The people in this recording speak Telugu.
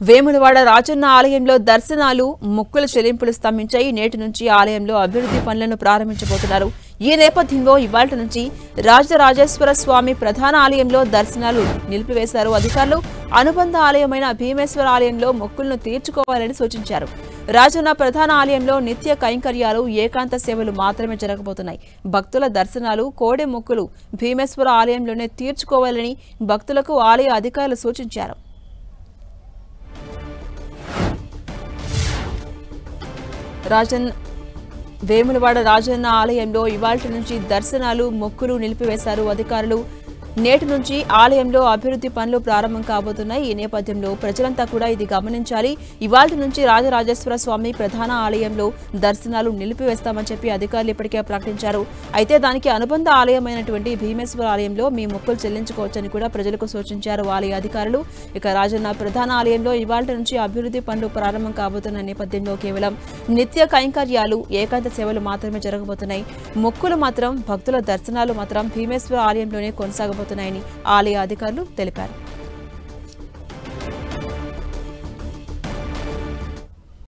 వేములవాడ రాజన్న ఆలయంలో దర్శనాలు మొక్కుల చెల్లింపులు స్తంభించాయి. నేటి నుంచి ఆలయంలో అభివృద్ధి పనులను ప్రారంభించబోతున్నారు. ఈ నేపథ్యంలో ఇవాళ్టి నుంచి రాజరాజేశ్వర స్వామి ప్రధాన ఆలయంలో దర్శనాలు నిలిపివేశారు అధికారులు. అనుబంధ ఆలయమైన భీమేశ్వర ఆలయంలో మొక్కులను తీర్చుకోవాలని సూచించారు. రాజన్న ప్రధాన ఆలయంలో నిత్య కైంకర్యాలు, ఏకాంత సేవలు మాత్రమే జరగబోతున్నాయి. భక్తుల దర్శనాలు, కోడె మొక్కులు భీమేశ్వర ఆలయంలోనే తీర్చుకోవాలని భక్తులకు ఆలయ అధికారులు సూచించారు. వేములవాడ రాజన్న ఆలయంలో ఇవాల్టి నుంచి దర్శనాలు, మొక్కులు నిలిపివేశారు అధికారులు. నేటి నుంచి ఆలయంలో అభివృద్ధి పనులు ప్రారంభం కాబోతున్నాయి. ఈ నేపథ్యంలో ప్రజలంతా కూడా ఇది గమనించాలి. ఇవాల్టి నుంచి రాజరాజేశ్వర స్వామి ప్రధాన ఆలయంలో దర్శనాలు నిలిపివేస్తామని చెప్పి అధికారులు ఇప్పటికే ప్రకటించారు. అయితే దానికి అనుబంధ ఆలయమైనటువంటి భీమేశ్వర ఆలయంలో మీ మొక్కులు చెల్లించుకోవచ్చని కూడా ప్రజలకు సూచించారు ఆలయ అధికారులు. ఇక రాజన్న ప్రధాన ఆలయంలో ఇవాల్టి నుంచి అభివృద్ధి పనులు ప్రారంభం కాబోతున్న నేపథ్యంలో కేవలం నిత్య కైంకర్యాలు, ఏకాంత సేవలు మాత్రమే జరగబోతున్నాయి. మొక్కులు మాత్రం, భక్తుల దర్శనాలు మాత్రం భీమేశ్వర ఆలయంలోనే కొనసాగబోతున్నాయని ఆలయ అధికారులు తెలిపారు.